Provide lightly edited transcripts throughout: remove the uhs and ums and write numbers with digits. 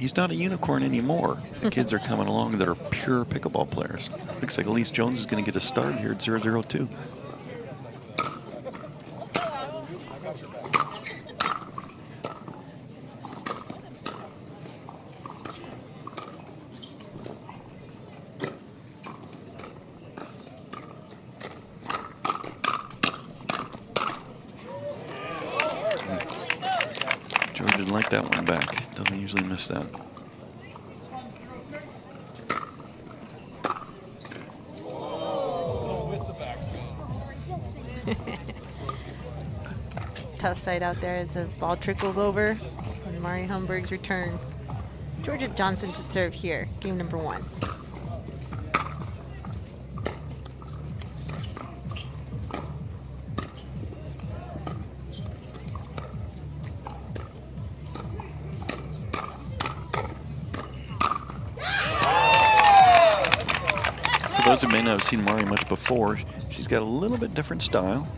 he's not a unicorn anymore. The kids are coming along that are pure pickleball players. Looks like Allyce Jones is going to get a start here at 0-0-2. Jorja didn't like that one back. Doesn't usually miss that. Tough sight out there as the ball trickles over. And Mari Humberg's return. Jorja Johnson to serve here. Game number 1. For those who may not have seen Mari much before, she's got a little bit different style.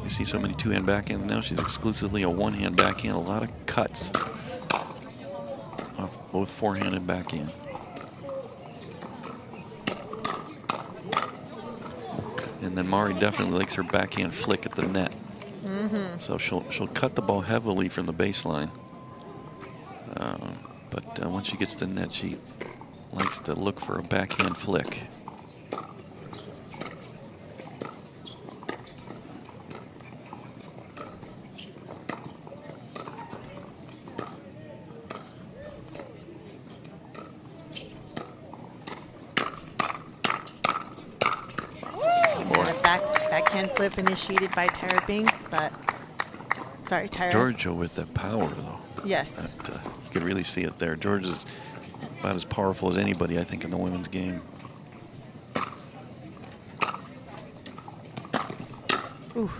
You see so many two-hand backhands now. She's exclusively a one-hand backhand. A lot of cuts off both forehand and backhand. And then Mari definitely likes her backhand flick at the net. So she'll cut the ball heavily from the baseline. But once she gets to the net, she likes to look for a backhand flick. Backhand flip initiated by Tyra Binks, but sorry, Tyra. Jorja with the power, though. Yes. That, you can really see it there. Jorja's about as powerful as anybody, I think, in the women's game. Ooh.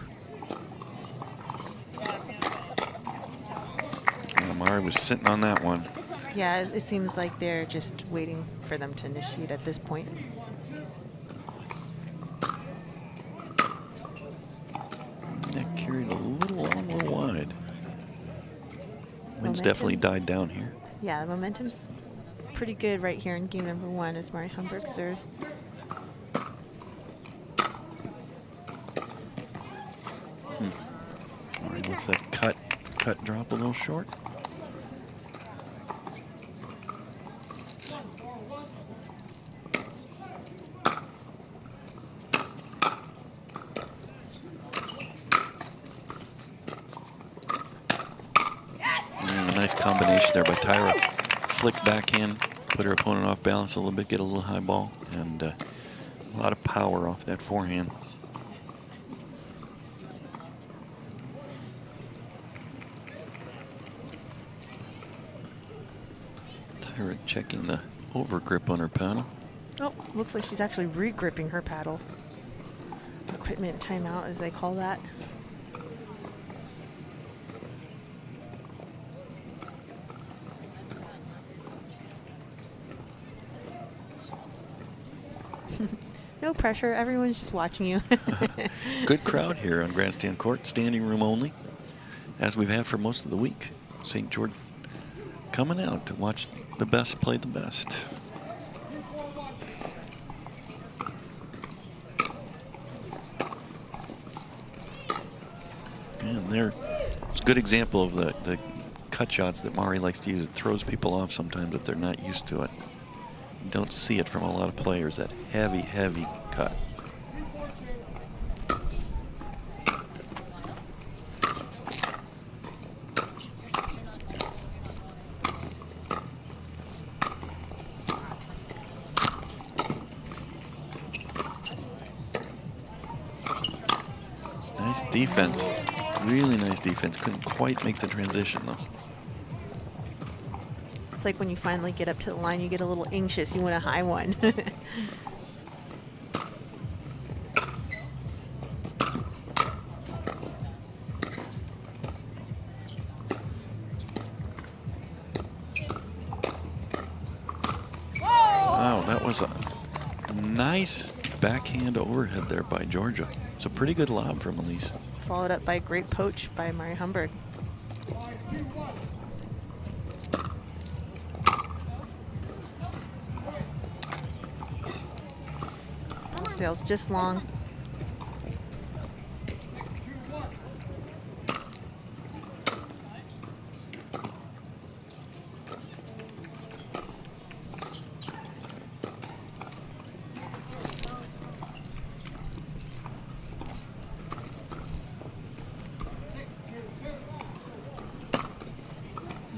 Mari was sitting on that one. Yeah, it seems like they're just waiting for them to initiate at this point. Net carried a little long, a little wide. Wind's definitely died down here. Yeah, the momentum's pretty good right here in game number 1 as Mari Humberg serves. Mari with that cut drop a little short. Nice combination there by Tyra. Flick backhand, put her opponent off balance a little bit, get a little high ball, and a lot of power off that forehand. Tyra checking the over grip on her paddle. Oh, looks like she's actually re-gripping her paddle. Equipment timeout, as they call that. No pressure. Everyone's just watching you. Good crowd here on Grandstand Court. Standing room only, as we've had for most of the week. St. George coming out to watch the best play the best. And there's a good example of the cut shots that Mari likes to use. It throws people off sometimes if they're not used to it. You don't see it from a lot of players, that heavy, heavy cut. Nice defense. Really nice defense. Couldn't quite make the transition, though. It's like when you finally get up to the line, you get a little anxious. You want a high one. Wow, that was a nice backhand overhead there by Jorja. It's a pretty good lob from Allyce. Followed up by a great poach by Mari Humberg. Nice defense. Really nice defense. Couldn't quite make the transition, though. It's like when you finally get up to the line, you get a little anxious. You want a high one. sails just long.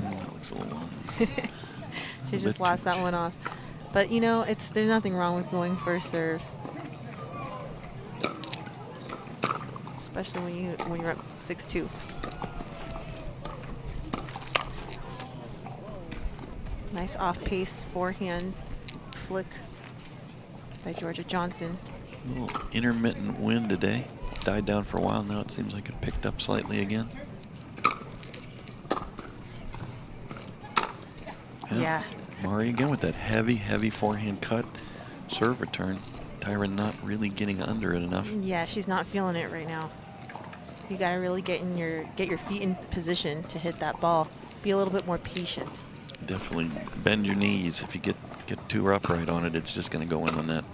That looks a little long. She just laughs that one off. But you know, there's nothing wrong with going first serve. Especially when you're up 6-2. Nice off-pace forehand flick by Jorja Johnson. A little intermittent wind today. Died down for a while. Now it seems like it picked up slightly again. Yeah. Mari again with that heavy forehand cut. Serve return. Tyra not really getting under it enough. Yeah, she's not feeling it right now. You got to really get your feet in position to hit that ball. Be a little bit more patient. Definitely bend your knees. If you get too upright on it, it's just going to go in the net.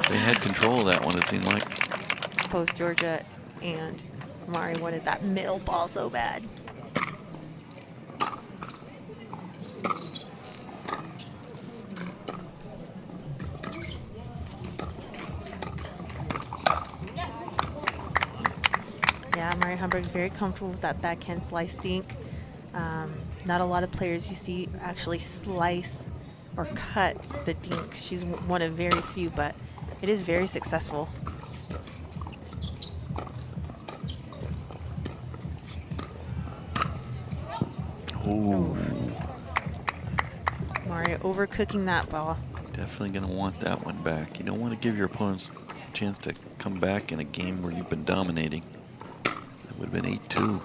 They had control of that one, it seemed like. Both Jorja and Mari wanted that middle ball so bad. Yeah, Mari Humberg's very comfortable with that backhand slice dink. Not a lot of players you see actually slice or cut the dink. She's one of very few, but it is very successful. Ooh. Mari overcooking that ball. Definitely going to want that one back. You don't want to give your opponents a chance to come back in a game where you've been dominating. That would have been 8-2.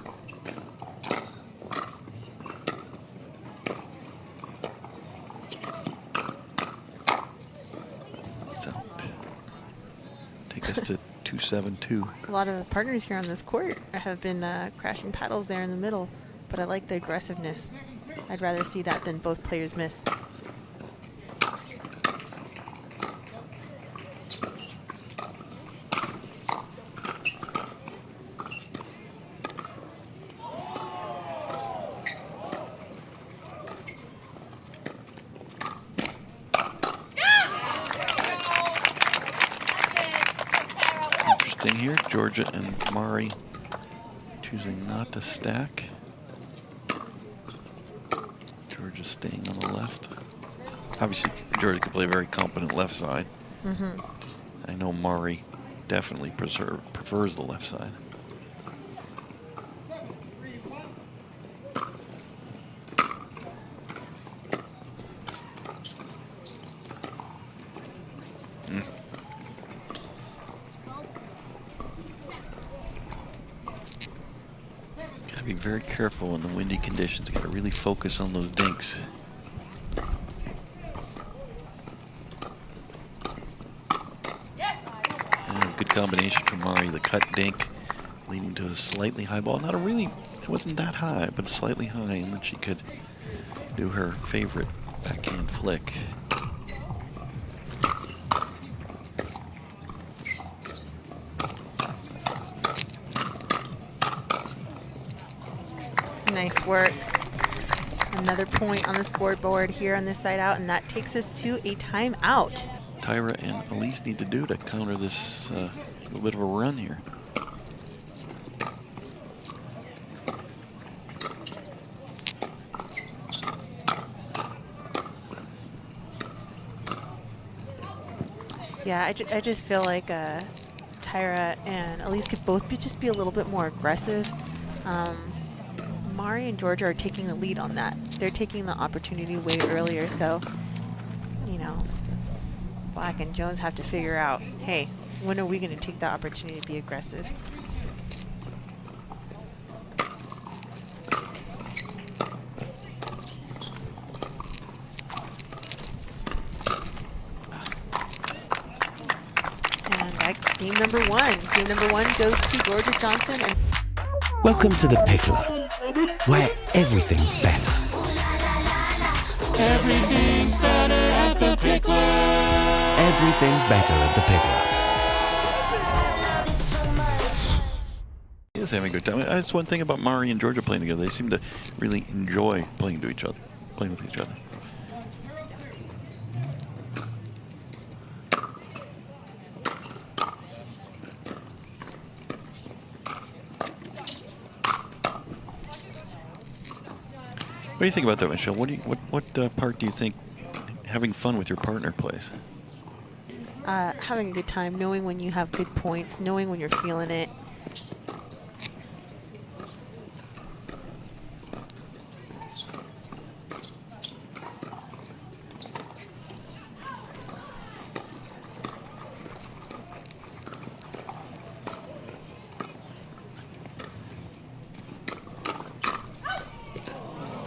Take us to 2-7-2. A lot of partners here on this court have been crashing paddles there in the middle, but I like the aggressiveness. I'd rather see that than both players miss. Interesting here, Jorja and Mari choosing not to stack. Jorja staying on the left. Obviously, Jorja can play a very competent left side. Just, I know Mari definitely prefers the left side. Be very careful in the windy conditions. Got to really focus on those dinks. And good combination from Mari. The cut dink leading to a slightly high ball. Not a really, it wasn't that high, but slightly high, and then she could do her favorite backhand flick. Nice work. Another point on the scoreboard here on this side out, and that takes us to a timeout. Tyra and Allyce need to do to counter this little bit of a run here. Yeah, I just feel like Tyra and Allyce could both just be a little bit more aggressive. Mari and Jorja are taking the lead on that. They're taking the opportunity way earlier, so, you know, Black and Jones have to figure out, hey, when are we going to take that opportunity to be aggressive? And game number one. Game number one goes to Jorja Johnson. And Welcome to the Picklr, where everything's better. Everything's better at the Picklr. Everything's better at the Picklr. He is having a good time. That's one thing about Mari and Jorja playing together. They seem to really enjoy playing with each other. What do you think about that, Michelle? What part do you think having fun with your partner plays? having a good time, knowing when you have good points, knowing when you're feeling it.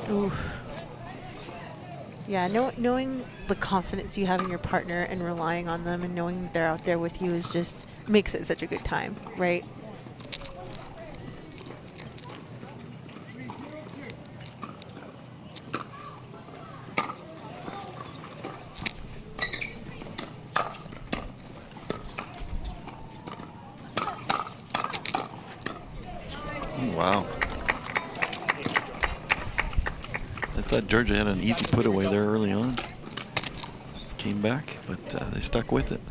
Oof. Yeah, knowing the confidence you have in your partner and relying on them and knowing they're out there with you is just makes it such a good time, right? Oh, wow. I thought Jorja had an easy put away there early on. Came back, but they stuck with it.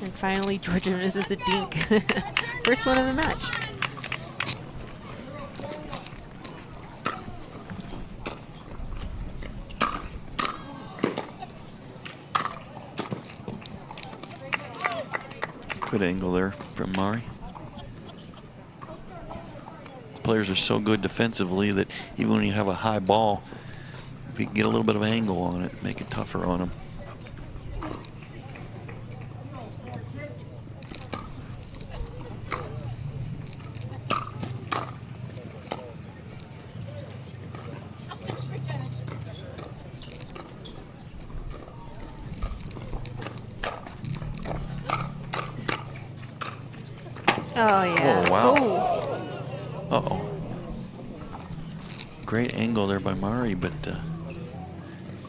And finally, Jorja misses the dink. First one of the match. Good angle there from Mari. Players are so good defensively that even when you have a high ball, if you can get a little bit of angle on it, make it tougher on them. Oh, yeah. Oh, wow. Oh. Uh-oh. Great angle there by Mari, but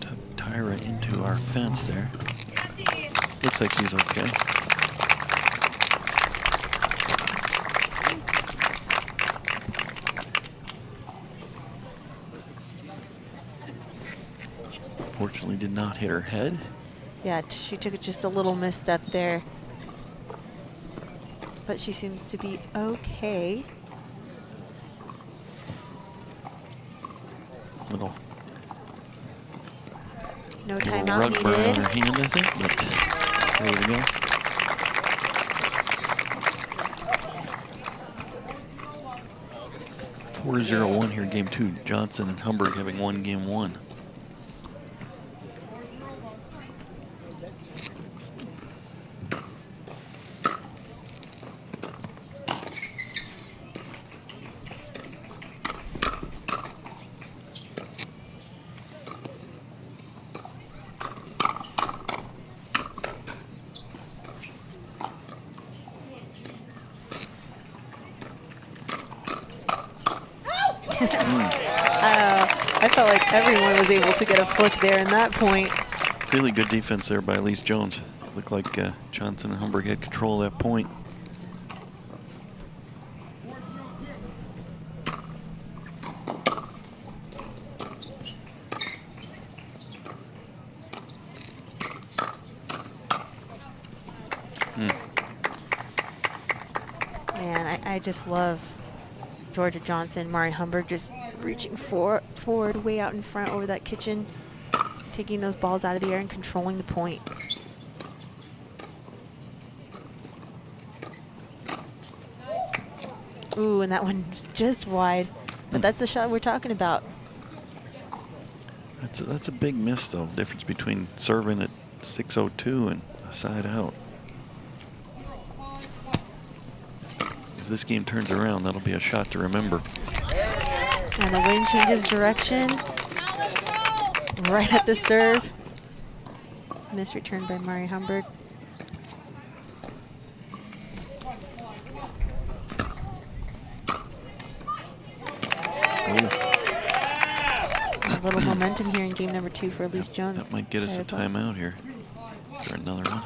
took Tyra into our fence there. Looks like he's okay. Fortunately did not hit her head. Yeah, she took just a little misstep there. But she seems to be okay. Little No rug timeout burn on needed. her hand, I think, but there we go. .401 here, game two. Johnson and Humberg having won game one. I felt like everyone was able to get a flick there in that point. Really good defense there by Allyce Jones. Looked like Johnson and Humberg had control of that point. Man, I just love Jorja Johnson, Mari Humberg just reaching forward way out in front over that kitchen, taking those balls out of the air and controlling the point. Ooh, and that one's just wide. But that's the shot we're talking about. That's a big miss, though. Difference between serving at 6:02 and a side out. if this game turns around, that'll be a shot to remember. And the wind changes direction. Right at the serve. Miss return by Mari Humberg. A little momentum here in game number 2 for Allyce Jones. That might get us a timeout here. Is there another one?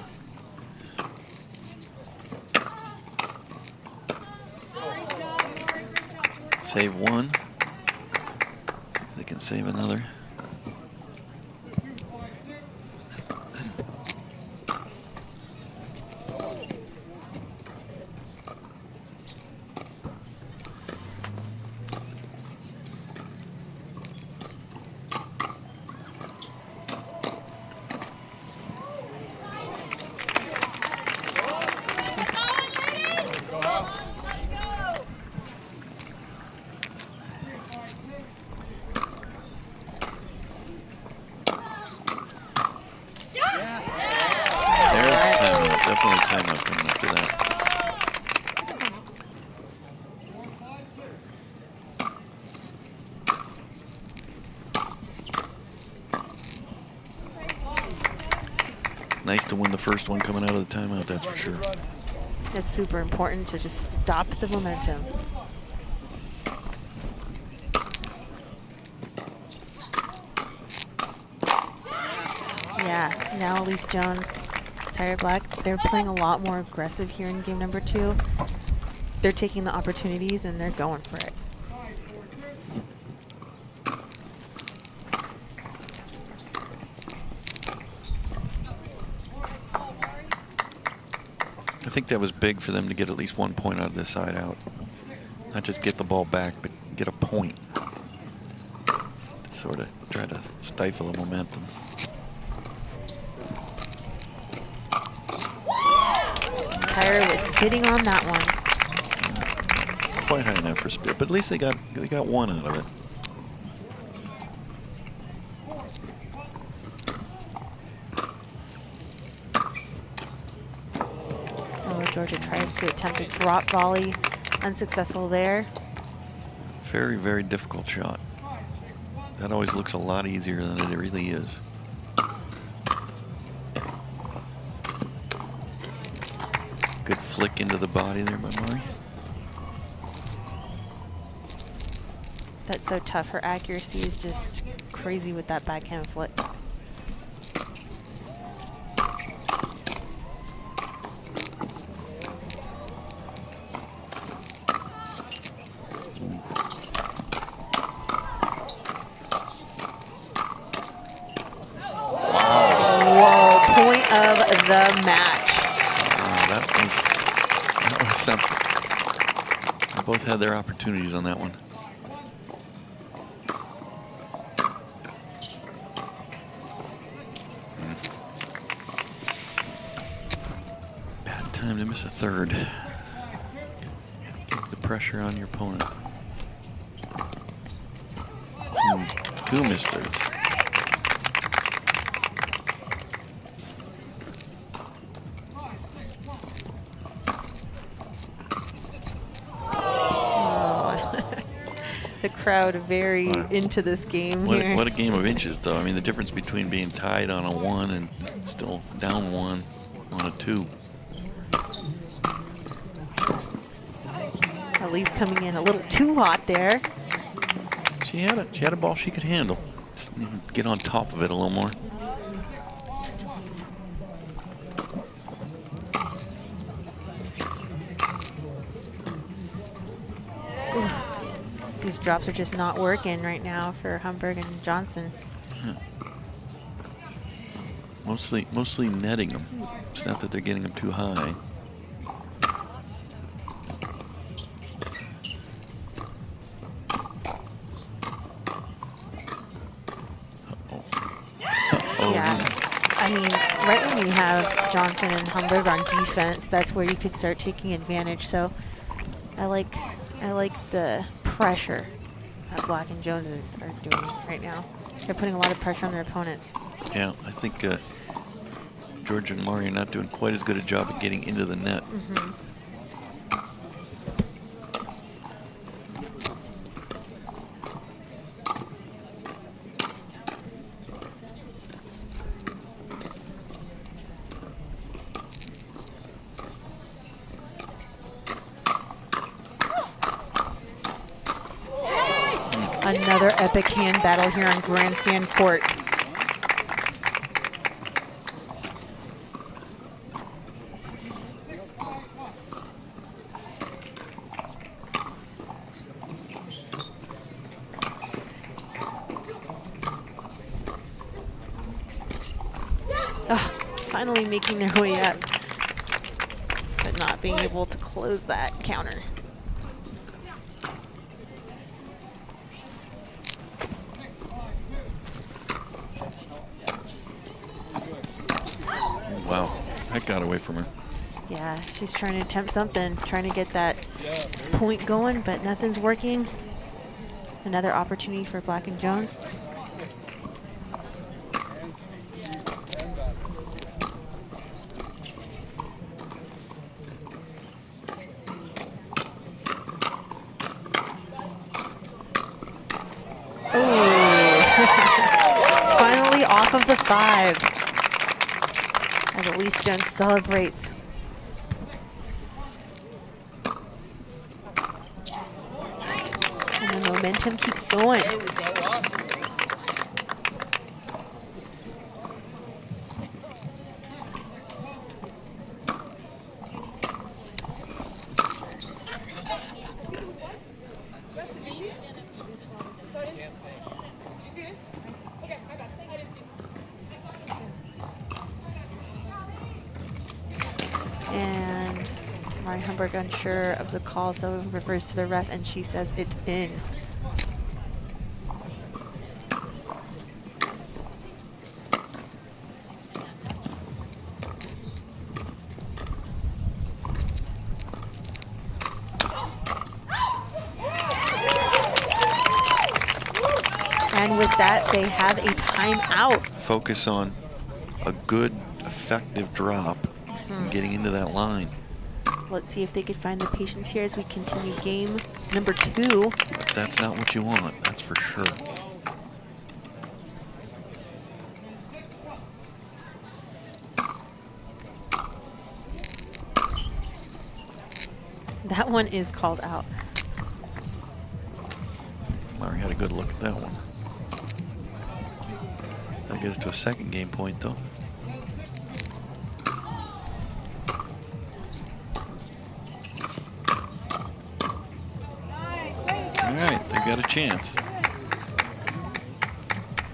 Save one. See if they can save another. Definitely timeout coming after that. It's nice to win the first one coming out of the timeout, that's for sure. It's super important to just stop the momentum. Yeah, now Allyce Jones, Tyra Black, they're playing a lot more aggressive here in game number 2. They're taking the opportunities and they're going for it. I think that was big for them to get at least 1 point out of this side out. Not just get the ball back, but get a point. To sort of try to stifle the momentum. Tyra was sitting on that one. Quite high enough for Spirit, but at least they got one out of it. Oh, Jorja tries to attempt a drop volley. Unsuccessful there. Very, very difficult shot. That always looks a lot easier than it really is. Good flick into the body there by Mari. That's so tough. Her accuracy is just crazy with that backhand flick. Whoa, point of the match. That was something. They both had their opportunities on that one. Bad time to miss a third. Keep the pressure on your opponent. 2 missed thirds. The crowd very into this game here. What a game of inches, though. I mean, the difference between being tied on a 1 and still down 1 on a 2. Allyce coming in a little too hot there. She had a ball she could handle. Just need to get on top of it a little more. These drops are just not working right now for Humberg and Johnson. Yeah. Mostly netting them. It's not that they're getting them too high. Yeah, I mean, right when you have Johnson and Humberg on defense, that's where you could start taking advantage. So I like the pressure that Black and Jones are doing right now. They're putting a lot of pressure on their opponents. Yeah, I think Jorja and Mari are not doing quite as good a job of getting into the net. Another epic hand battle here on Grandstand Court. Oh, finally making their way up, but not being able to close that counter. Wow, that got away from her. Yeah, she's trying to attempt something, trying to get that point going, but nothing's working. Another opportunity for Black and Jones. Finally off of the 5. As Allyce Jones celebrates. And the momentum keeps going. And Humberg unsure of the call, so refers to the ref, and she says it's in. And with that, they have a timeout. Focus on a good, effective drop and getting into that line. Let's see if they could find the patience here as we continue game number 2. But that's not what you want, that's for sure. That one is called out. Murray had a good look at that one. That gets to a second game point, though. All right, they've got a chance.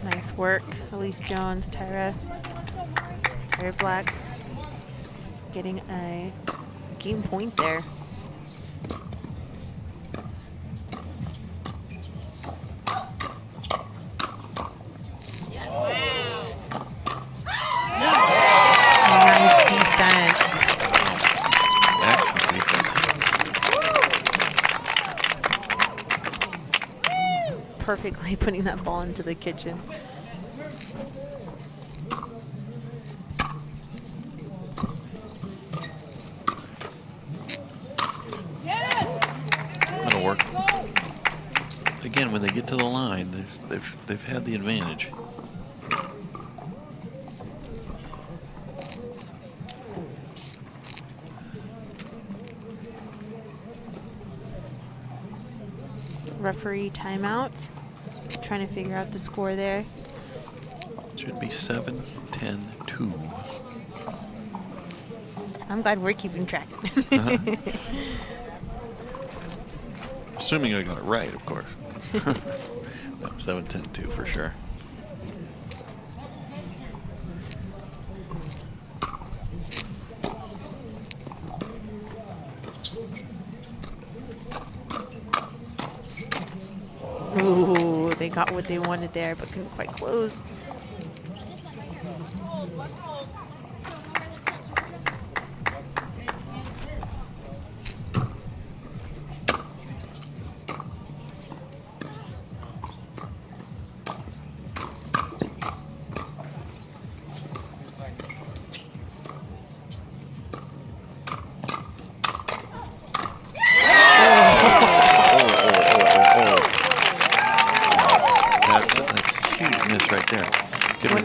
Nice work, Allyce Jones, Tyra Black getting a game point there. Nice defense. Excellent defense. Perfectly putting that ball into the kitchen. That'll work. Again, when they get to the line, they've had the advantage. Referee timeout. Trying to figure out the score there. Should be 7-10-2. I'm glad we're keeping track. Assuming I got it right, of course. 7-10-2 for sure. Ooh, they got what they wanted there, but couldn't quite close.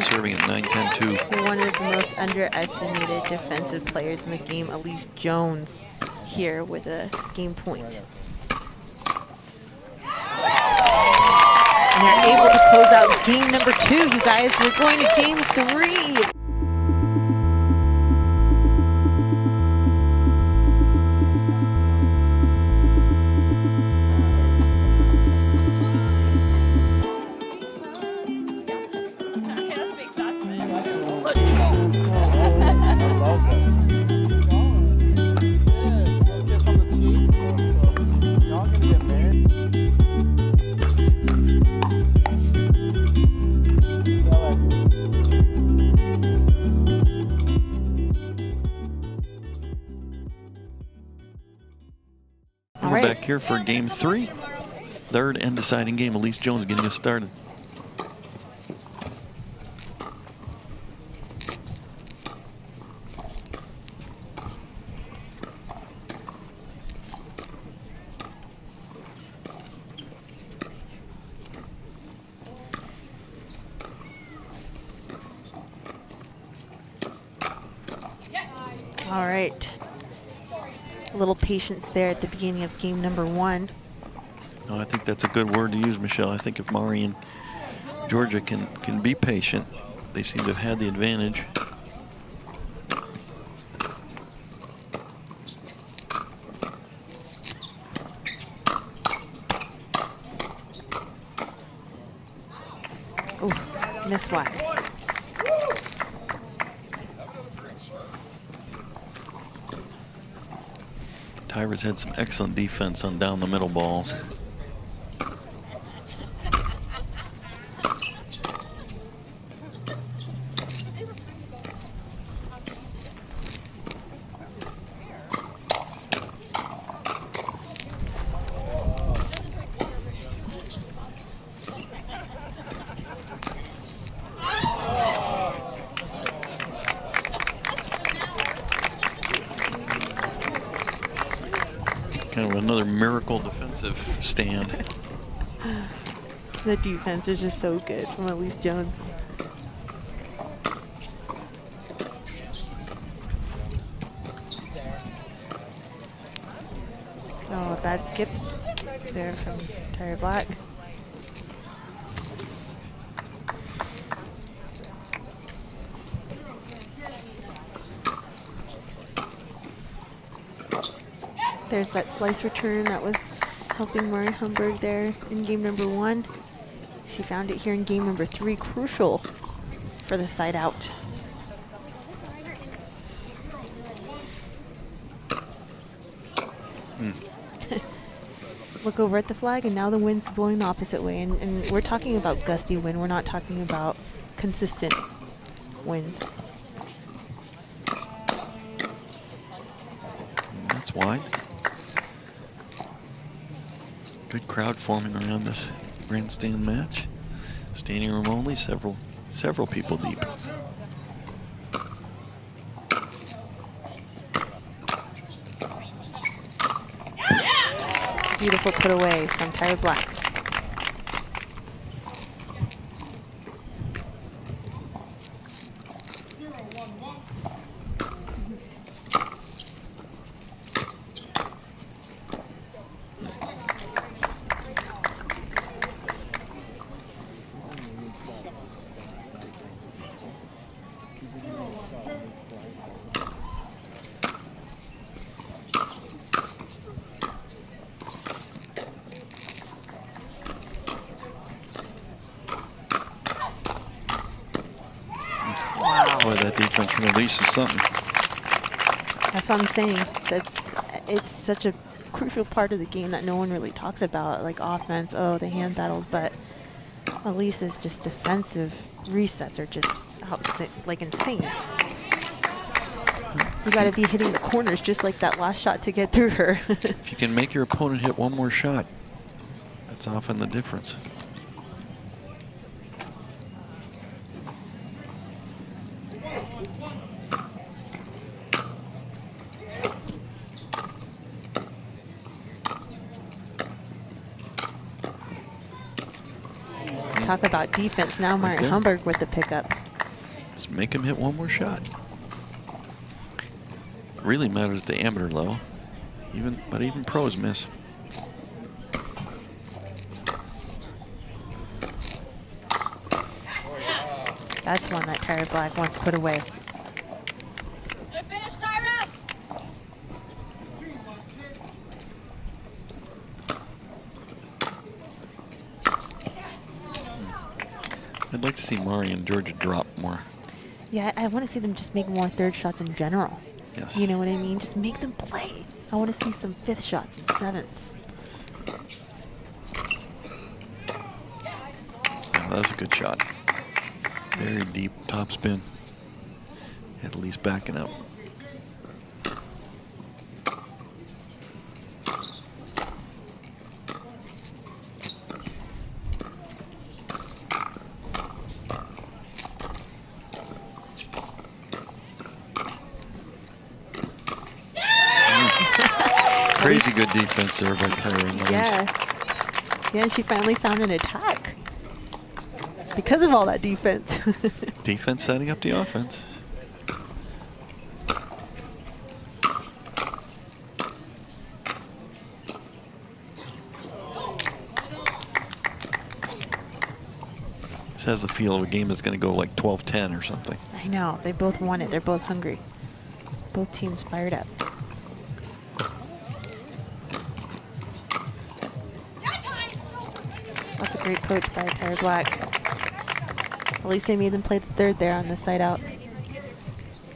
Serving at 9-10-2. One of the most underestimated defensive players in the game, Allyce Jones, here with a game point. And they're able to close out game number 2, you guys. We're going to game 3. We're back here for game 3. Third and deciding game. Allyce Jones getting us started. All right. A little patience there at the beginning of game number 1. Oh, I think that's a good word to use, Michelle. I think if Mari and Jorja can be patient, they seem to have had the advantage. Ooh, miss whack. Tyra's had some excellent defense on down the middle balls. Kind of another miracle defensive stand. The defense is just so good from Allyce Jones. Oh, bad skip there from Tyra Black. There's that slice return that was helping Mari Humberg there in game number 1. She found it here in game number 3, crucial for the side out. Look over at the flag, and now the wind's blowing the opposite way. And we're talking about gusty wind. We're not talking about consistent winds. That's wide. Good crowd forming around this grandstand match. Standing room only, several people deep. Beautiful put away from Tyra Black. Boy, that defense from Allyce is something. That's what I'm saying. It's such a crucial part of the game that no one really talks about, like offense, oh, the hand battles, but Allyce's just defensive resets are just like insane. You got to be hitting the corners just like that last shot to get through her. If you can make your opponent hit one more shot, that's often the difference. Talk about defense. Now Mari there. Humberg with the pickup. Just make him hit one more shot. Really matters the amateur level. Even pros miss. That's one that Tyra Black wants to put away. Good finish, Tyra. I'd like to see Mari and Jorja drop more. Yeah, I want to see them just make more third shots in general. Yes. You know what I mean? Just make them play. I want to see some fifth shots and sevenths. Oh, that was a good shot. Very deep topspin. At least backing up. Crazy good defense there by Tyra and Allyce. Yeah. Yeah, and she finally found an attack. Because of all that defense. Defense setting up the offense. This has the feel of a game that's going to go like 12-10 or something. I know. They both want it. They're both hungry. Both teams fired up. That's a great coach by Tyra Black. At least they made them play the third there on the side out.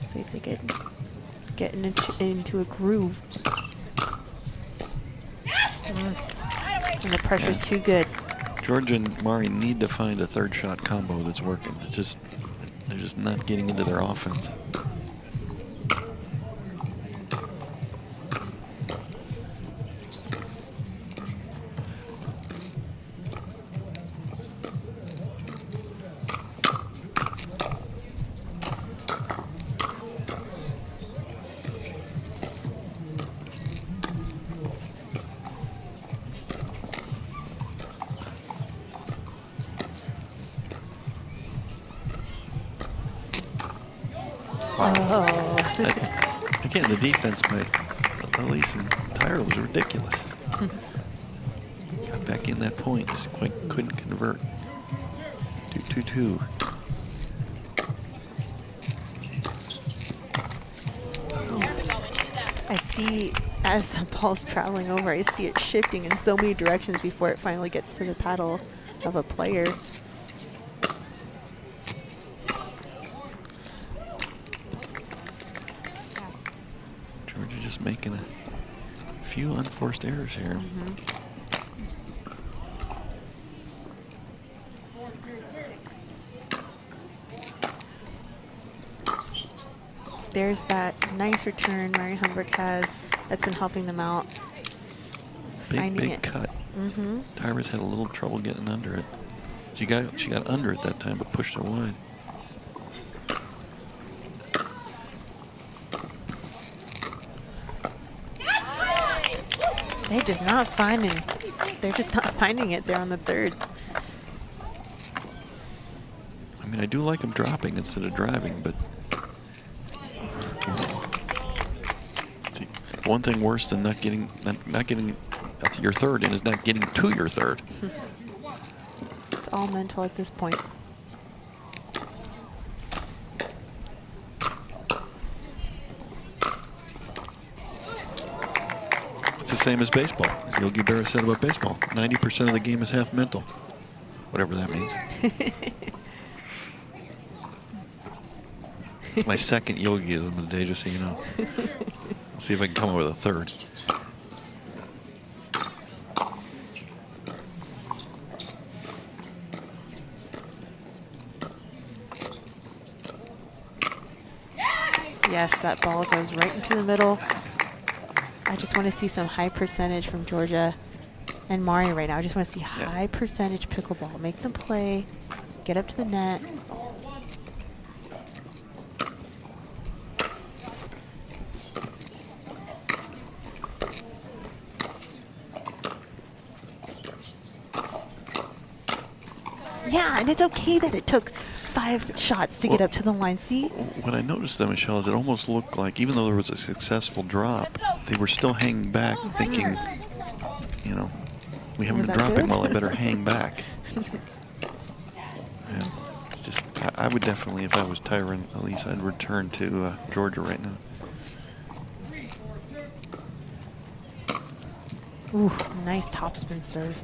See if they could get into a groove. And the pressure's too good. Jorja and Mari need to find a third shot combo that's working. It's just, they're just not getting into their offense. Again, the defense by Allyce and Tyra was ridiculous. Got back in that point, just quite couldn't convert. 2-2-2. I see, as the ball's traveling over, I see it shifting in so many directions before it finally gets to the paddle of a player. Jorja just making a few unforced errors here. There's that nice return Mary Humberg has that's been helping them out. Big cut. Tyra's had a little trouble getting under it. She got under it that time, but pushed it wide. They're just not finding it there on the third. I mean, I do like them dropping instead of driving, but see, one thing worse than not getting your third in is not getting to your third. It's all mental at this point. It's the same as baseball. As Yogi Berra said about baseball, 90% of the game is half mental, whatever that means. It's my second yogiism of the day, just so you know. Let's see if I can come up with a third. Yes, that ball goes right into the middle. I just want to see some high percentage from Jorja and Mari right now. I just want to see high percentage pickleball. Make them play, get up to the net. Yeah, and it's okay that it took 5 shots to get up to the line. See? What I noticed though, Michelle, is it almost looked like, even though there was a successful drop, they were still hanging back, thinking, you know, we haven't been dropping, well, I better hang back. Yeah, it's just I would definitely, if I was Tyra and Allyce, I'd return to Jorja right now. Ooh, nice topspin serve.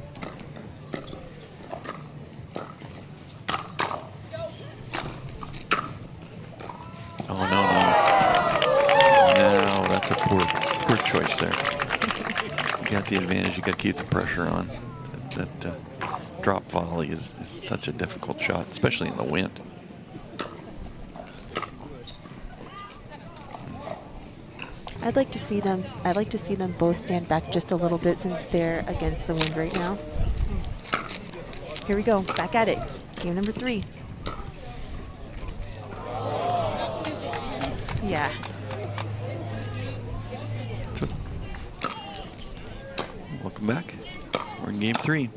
Oh, no. No, that's a poor choice there. You got the advantage. You got to keep the pressure on. That drop volley is such a difficult shot, especially in the wind. I'd like to see them both stand back just a little bit since they're against the wind right now. Here we go, back at it. Game number 3. Yeah. Welcome back. We're in game 3.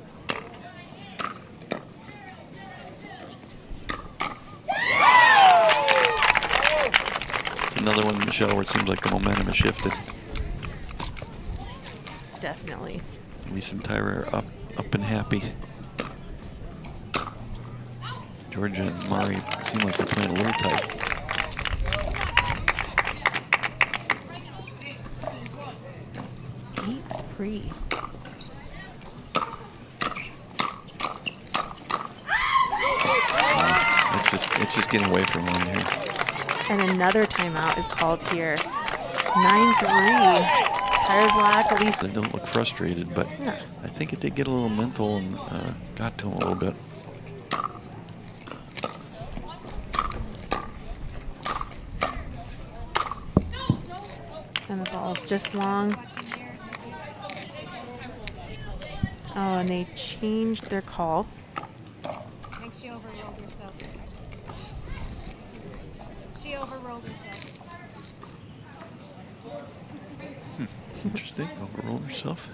It's another one, Michelle, where it seems like the momentum has shifted. Definitely. Allyce and Tyra are up and happy. Jorja and Mari seem like they're playing a little tight. It's just getting away from one here. And another timeout is called here. 9-3. Tyra Black, at least. They don't look frustrated, but Yeah. I think it did get a little mental and got to them a little bit. And the ball's just long. Oh, and they changed their call. I think she overrolled herself. She overrolled herself. Interesting. Overruled herself.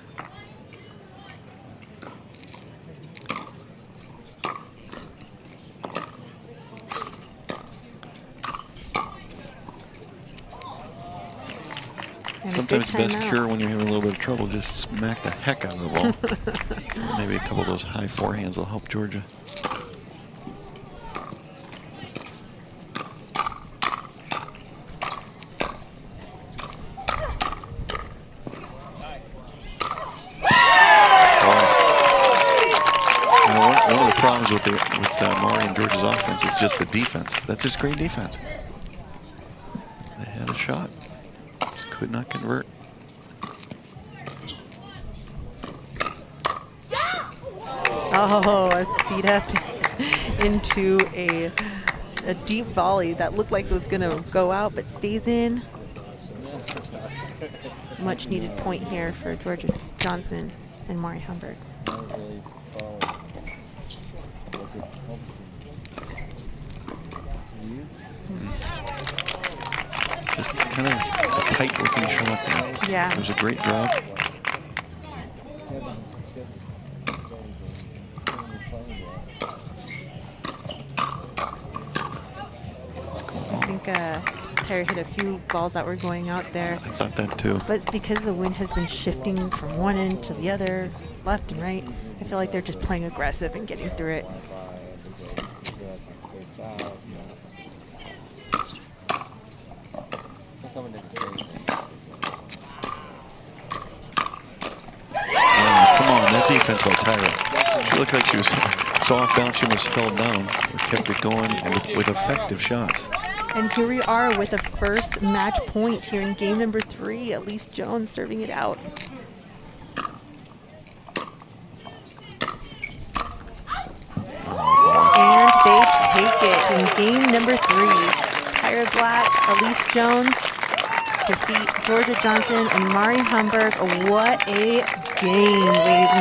And Sometimes a good best timeout. cure when you're having a little bit of trouble, just smack the heck out of the ball. Maybe a couple of those high forehands will help Jorja. One of the problems with Mari and Jorja's offense is just the defense. That's just great defense. They had a shot, just could not convert. Oh, a speed up into a deep volley that looked like it was going to go out but stays in. Much needed point here for Jorja Johnson and Mari Humberg. Just kind of a tight looking shot there. Yeah. It was a great drop. I think Tyra hit a few balls that were going out there. I thought that too. But it's because the wind has been shifting from one end to the other, left and right. I feel like they're just playing aggressive and getting through it. Come on, that defense by Tyra. She looked like she was so off balance she almost fell down. We kept it going with effective shots. And here we are with the first match point here in game number 3. Allyce Jones serving it out. And they take it in game number 3. Tyra Black, Allyce Jones defeat Jorja Johnson and Mari Humberg. What a game, ladies and